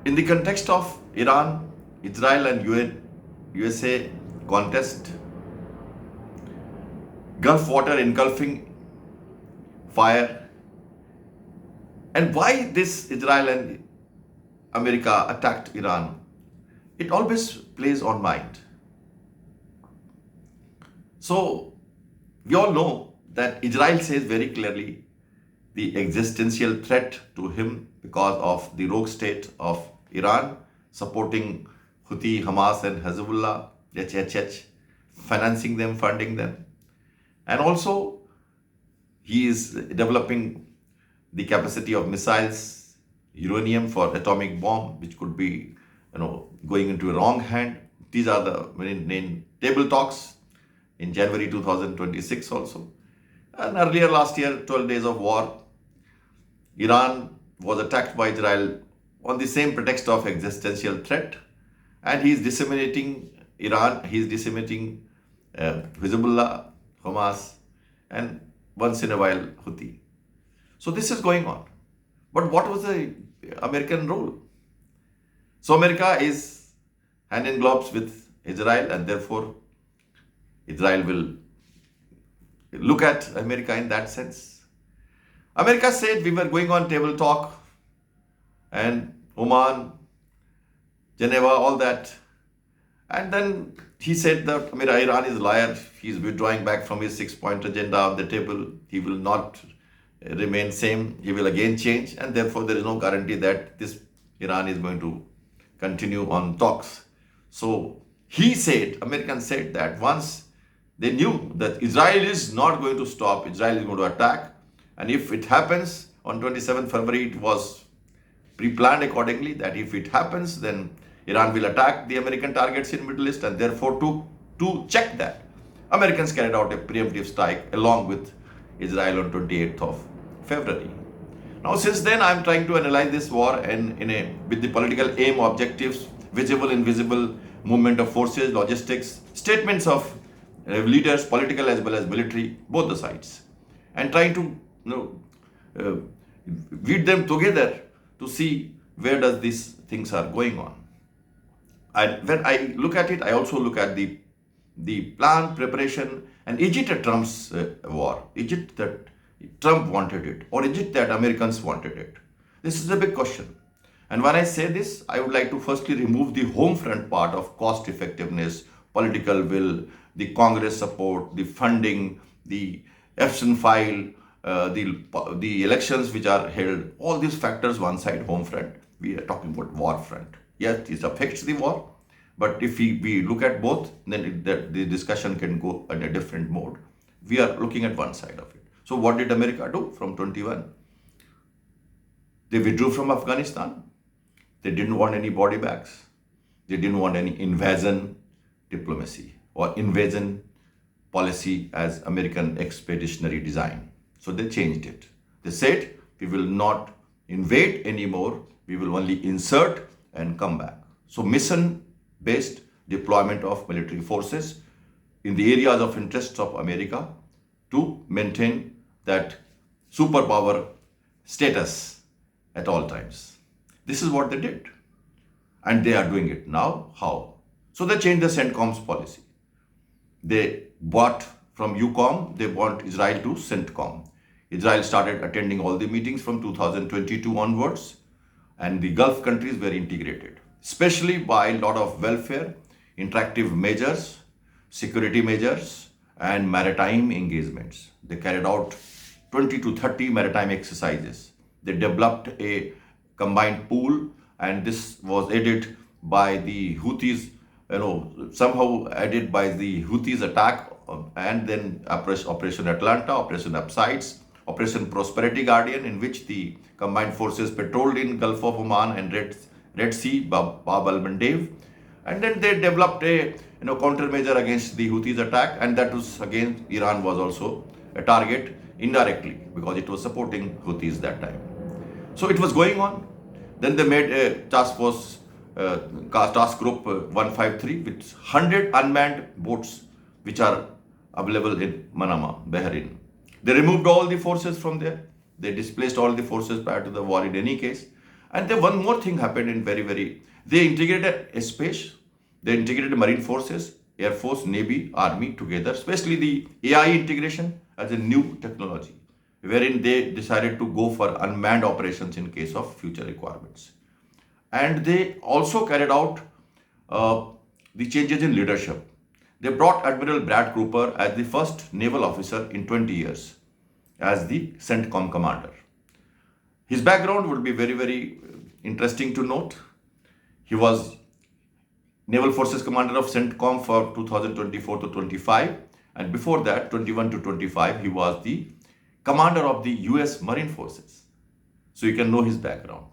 In the context of Iran, Israel and USA contest, Gulf water engulfing fire, and why this Israel and America attacked Iran, it always plays on mind. So we all know that Israel says very clearly the existential threat to him because of the rogue state of Iran supporting Houthi, Hamas, and Hezbollah, HHH, financing them, funding them. And also, he is developing the capacity of missiles, uranium for atomic bomb, which could be, going into a wrong hand. These are the main table talks in January 2026 also. And earlier last year, 12 days of war, Iran was attacked by Israel on the same pretext of existential threat, and he is disseminating Iran, he is disseminating Hezbollah, Hamas, and once in a while Houthi. So this is going on. But what was the American role? So America is hand in gloves with Israel, and therefore Israel will look at America in that sense. America said we were going on table talk and Oman, Geneva, all that. And then he said that Iran is a liar. He is withdrawing back from his 6-point agenda of the table. He will not remain same. He will again change. And therefore, there is no guarantee that this Iran is going to continue on talks. So he said, Americans said that once they knew that Israel is not going to stop, Israel is going to attack. And if it happens on 27 February, it was pre-planned accordingly that if it happens, then Iran will attack the American targets in Middle East, and therefore to check that, Americans carried out a preemptive strike along with Israel on 28th of February. Now, since then, I'm trying to analyze this war and with the political aim, objectives, visible, invisible movement of forces, logistics, statements of leaders, political as well as military, both the sides, and trying to weed them together to see where does these things are going on. And when I look at it, I also look at the plan, preparation, and is it a Trump's war? Is it that Trump wanted it, or is it that Americans wanted it? This is a big question. And when I say this, I would like to firstly remove the home front part of cost effectiveness, political will, the Congress support, the funding, the Epstein file, the elections which are held, all these factors one side, home front. We are talking about war front. Yes, it affects the war, but if we look at both, then the discussion can go in a different mode. We are looking at one side of it. So what did America do from 21? They withdrew from Afghanistan. They didn't want any body bags. They didn't want any invasion diplomacy or invasion policy as American expeditionary design. So they changed it. They said, we will not invade anymore. We will only insert and come back. So mission-based deployment of military forces in the areas of interest of America to maintain that superpower status at all times. This is what they did. And they are doing it now. How? So they changed the CENTCOM's policy. They bought from EUCOM, they want Israel to CENTCOM. Israel started attending all the meetings from 2022 onwards, and the Gulf countries were integrated, especially by a lot of welfare, interactive measures, security measures, and maritime engagements. They carried out 20 to 30 maritime exercises. They developed a combined pool, and this was aided by the Houthis, somehow aided by the Houthis attack, and then Operation Atlanta, Operation Upsides, Operation Prosperity Guardian, in which the combined forces patrolled in Gulf of Oman and Red Sea, Bab al-Mandeb, and then they developed a countermeasure against the Houthis attack, and that was again Iran was also a target indirectly because it was supporting Houthis that time. So it was going on. Then they made a task force, task group 153 with 100 unmanned boats which are available in Manama, Bahrain. They removed all the forces from there. They displaced all the forces prior to the war in any case. And then one more thing happened in they integrated a space, they integrated marine forces, air force, navy, army together, especially the AI integration as a new technology, wherein they decided to go for unmanned operations in case of future requirements. And they also carried out uh, the changes in leadership. They brought Admiral Brad Cooper as the first naval officer in 20 years as the CENTCOM commander. His background would be very interesting to note. He was Naval Forces Commander of CENTCOM for 2024 to 25, and before that, 21 to 25, he was the commander of the US Marine Forces. So you can know his background.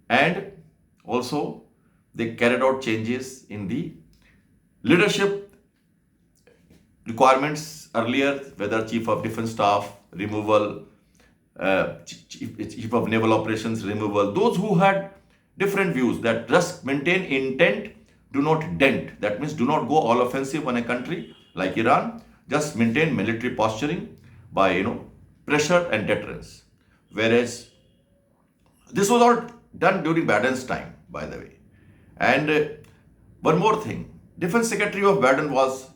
And also, they carried out changes in the leadership requirements earlier, whether Chief of Defense Staff removal, Chief of Naval Operations removal. Those who had different views that just maintain intent, do not dent. That means do not go all offensive on a country like Iran. Just maintain military posturing by pressure and deterrence. Whereas this was all done during Biden's time, by the way. And one more thing, Defense Secretary of Biden was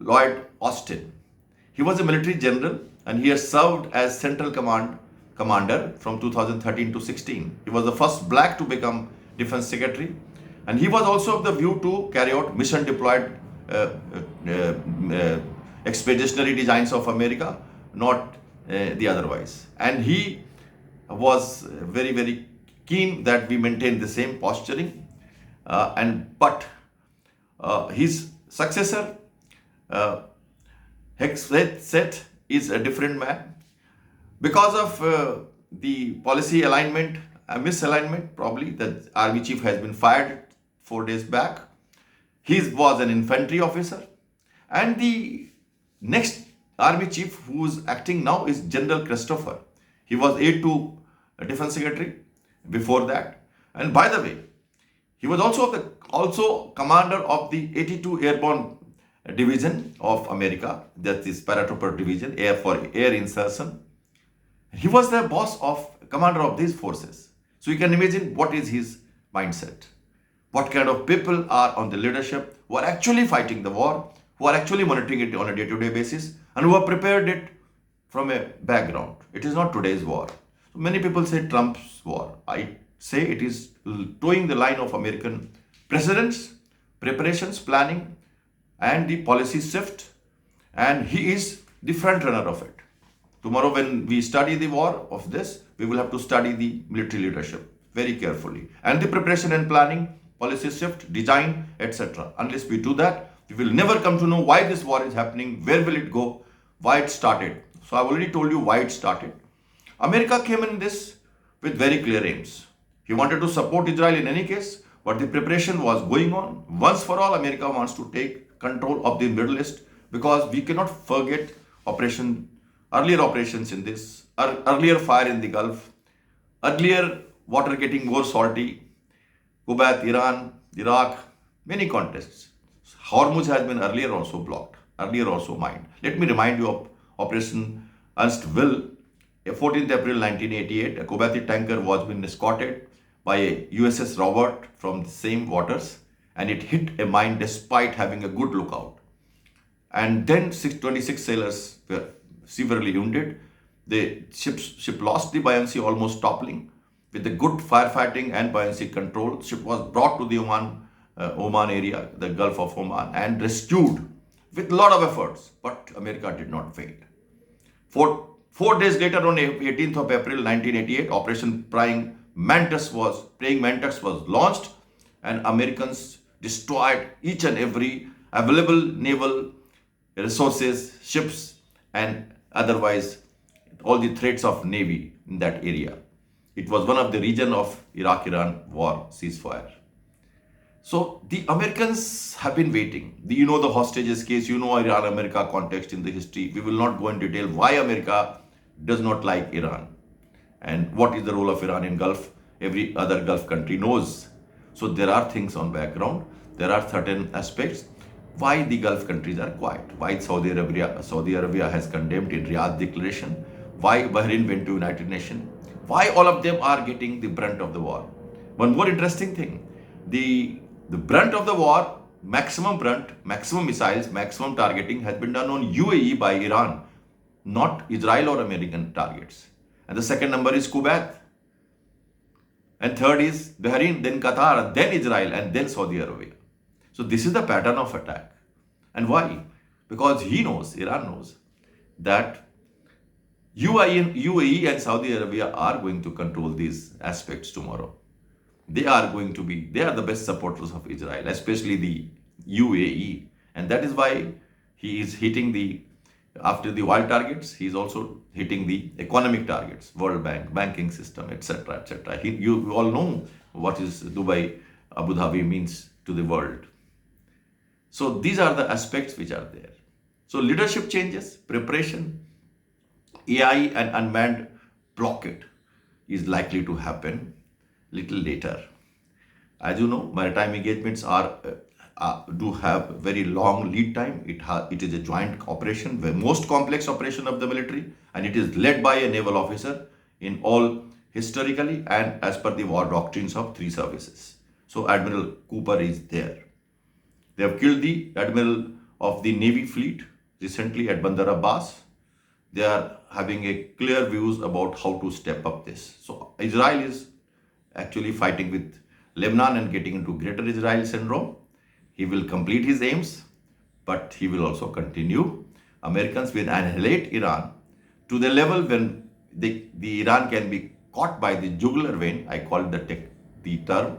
Lloyd Austin. He was a military general and he has served as Central Command commander from 2013 to 16. He was the first black to become Defense Secretary, and he was also of the view to carry out mission deployed expeditionary designs of America, not the otherwise. And he was very keen that we maintain the same posturing. But his successor, Hegseth, is a different man. Because of the policy alignment, misalignment, probably, the army chief has been fired 4 days back. He was an infantry officer. And the next army chief who is acting now is General Christopher. He was aide to Defense Secretary before that. And by the way, he was also commander of the 82 Airborne Division of America, that is paratrooper division, for air insertion. He was the boss of commander of these forces. So you can imagine what is his mindset. What kind of people are on the leadership who are actually fighting the war, who are actually monitoring it on a day-to-day basis, and who have prepared it from a background. It is not today's war. So many people say Trump's war. I say it is towing the line of American presidents, preparations, planning, and the policy shift, and he is the front runner of it. Tomorrow when we study the war of this, we will have to study the military leadership very carefully, and the preparation and planning, policy shift, design, etc. Unless we do that, we will never come to know why this war is happening, where will it go, why it started. So I've already told you why it started. America came in this with very clear aims. He wanted to support Israel in any case, but the preparation was going on. Once for all, America wants to take control of the Middle East, because we cannot forget earlier operations in this, earlier fire in the Gulf, earlier water getting more salty, Kuwait, Iran, Iraq, many contests. Hormuz has been earlier also blocked, earlier also mined. Let me remind you of Operation Ernst Will. 14th April 1988, a Kuwaiti tanker was being escorted by a USS Robert from the same waters, and it hit a mine despite having a good lookout. And then 26 sailors were severely wounded. The ship lost the buoyancy, almost toppling. With the good firefighting and buoyancy control, ship was brought to the Oman area, the Gulf of Oman, and rescued with a lot of efforts. But America did not faint. 4 days later, on 18th of April 1988, Operation Praying Mantis was launched, and Americans destroyed each and every available naval resources, ships, and otherwise all the threats of Navy in that area. It was one of the region of Iraq-Iran war ceasefire. So the Americans have been waiting. You know the hostages case, you know Iran-America context in the history. We will not go in detail why America does not like Iran and what is the role of Iran in Gulf. Every other Gulf country knows. So there are things on background. There are certain aspects why the Gulf countries are quiet. Why Saudi Arabia has condemned in Riyadh Declaration. Why Bahrain went to United Nations. Why all of them are getting the brunt of the war? One more interesting thing, the brunt of the war, maximum brunt, maximum missiles, maximum targeting has been done on UAE by Iran, not Israel or American targets. And the second number is Kuwait. And third is Bahrain, then Qatar, then Israel, and then Saudi Arabia. So this is the pattern of attack. And why? Because he knows, Iran knows, that UAE and Saudi Arabia are going to control these aspects tomorrow. They are the best supporters of Israel, especially the UAE. And that is why he is hitting after the oil targets, he is also hitting the economic targets, World Bank, banking system, etc., etc. You all know what is Dubai, Abu Dhabi means to the world. So these are the aspects which are there. So leadership changes, preparation, AI and unmanned blockade is likely to happen little later. As you know, maritime engagements do have very long lead time. It is a joint operation, the most complex operation of the military, and it is led by a naval officer in all historically and as per the war doctrines of three services. So Admiral Cooper is there. They have killed the admiral of the Navy fleet recently at Bandar Abbas. They are having a clear views about how to step up this. So Israel is actually fighting with Lebanon and getting into Greater Israel syndrome. He will complete his aims, but he will also continue. Americans will annihilate Iran to the level when the Iran can be caught by the jugular vein. I call the term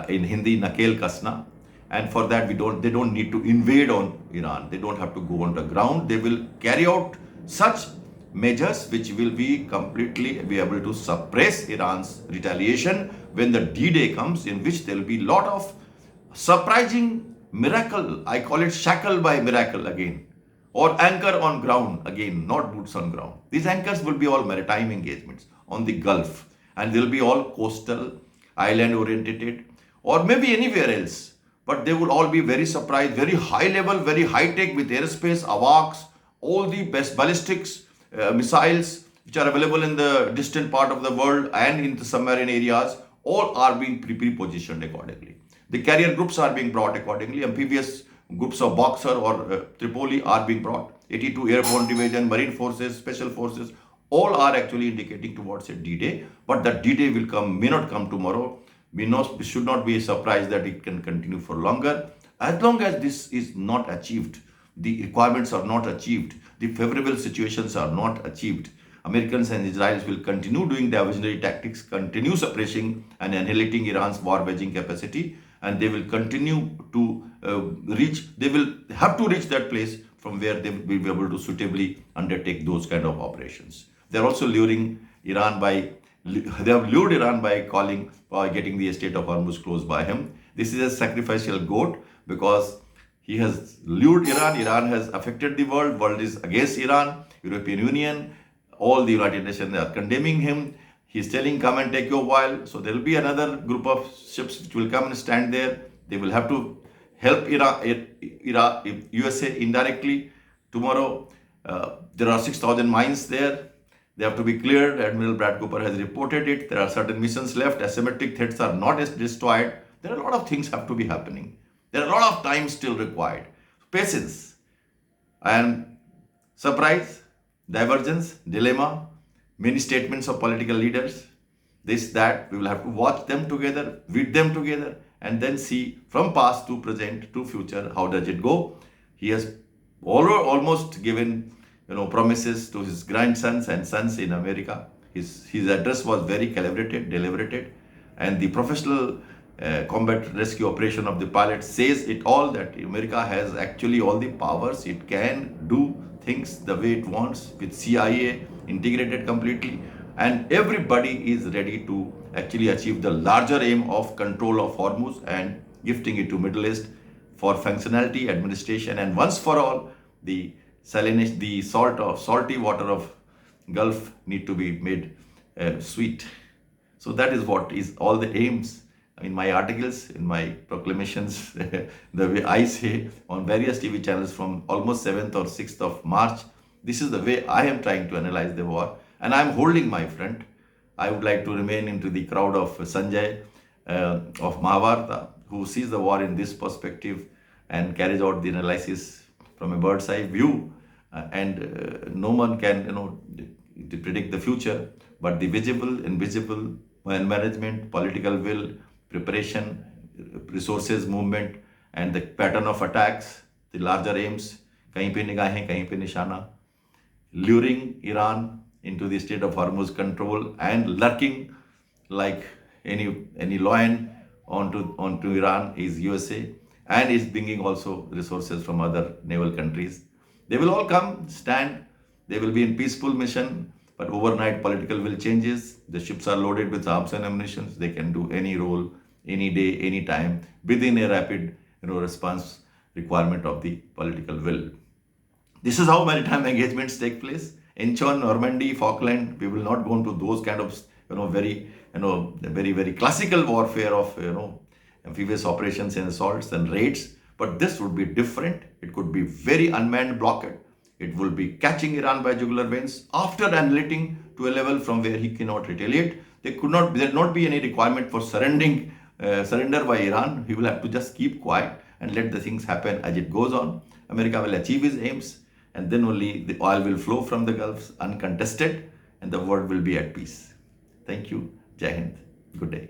in Hindi nakel kasna. And for that, they don't need to invade on Iran. They don't have to go on the ground. They will carry out such measures which will be able to suppress Iran's retaliation when the D-Day comes, in which there will be a lot of surprising miracle. I call it shackle by miracle again, or anchor on ground again, not boots on ground. These anchors will be all maritime engagements on the Gulf, and they'll be all coastal, island oriented, or maybe anywhere else. But they will all be very surprised, very high level, very high tech with airspace, AWACS, all the best ballistics, missiles which are available in the distant part of the world and in the submarine areas, all are being pre-positioned accordingly. The carrier groups are being brought accordingly. Amphibious groups of Boxer or Tripoli are being brought. 82 Airborne Division, Marine Forces, Special Forces, all are actually indicating towards a D-Day. But that D-Day may not come tomorrow. We should not be surprised that it can continue for longer. As long as this is not achieved, the requirements are not achieved, the favorable situations are not achieved, Americans and Israelis will continue doing diversionary tactics, continue suppressing and annihilating Iran's war-waging capacity, and they will continue to they will have to reach that place from where they will be able to suitably undertake those kind of operations. They are also they have lured Iran by getting the Strait of Hormuz closed by him. This is a sacrificial goat because he has lured Iran. Iran has affected the world. World is against Iran. European Union, all the United Nations are condemning him. He's telling, come and take your oil. So there will be another group of ships which will come and stand there. They will have to help USA indirectly. Tomorrow, there are 6,000 mines there. They have to be cleared. Admiral Brad Cooper has reported it. There are certain missions left. Asymmetric threats are not destroyed. There are a lot of things have to be happening. There are a lot of time still required. Patience and surprise, divergence, dilemma, many statements of political leaders, this, that, we will have to watch them together, with them together, and then see from past to present to future, how does it go. He has almost given promises to his grandsons and sons in America. His address was very calibrated, deliberated, and the professional combat rescue operation of the pilot says it all, that America has actually all the powers. It can do things the way it wants, with CIA integrated completely, and everybody is ready to actually achieve the larger aim of control of Hormuz and gifting it to Middle East for functionality, administration, and once for all, the salty water of Gulf need to be made sweet. So that is what is all the aims in my articles, in my proclamations, the way I say on various TV channels from almost 7th or 6th of March. This is the way I am trying to analyze the war, and I am holding my front. I would like to remain into the crowd of Sanjay of Mahabharata, who sees the war in this perspective and carries out the analysis from a bird's eye view. And no one can, to predict the future, but the visible, invisible management, political will, preparation, resources movement, and the pattern of attacks, the larger aims, कहीं पे निगाहें कहीं पे निशाना, luring Iran into the state of Hormuz control and lurking like any lion onto Iran is USA, and is bringing also resources from other naval countries. They will all come, stand. They will be in peaceful mission, but overnight political will changes. The ships are loaded with arms and ammunition. They can do any role, any day, any time, within a rapid response requirement of the political will. This is how maritime engagements take place. Incheon, Normandy, Falkland, we will not go into those kind of, very, very classical warfare of, amphibious operations and assaults and raids. But this would be different. It could be very unmanned blockade. It will be catching Iran by jugular veins after annihilating to a level from where he cannot retaliate. There will not be any requirement for surrender by Iran. He will have to just keep quiet and let the things happen as it goes on. America will achieve his aims, and then only the oil will flow from the Gulf uncontested, and the world will be at peace. Thank you. Jai Hind. Good day.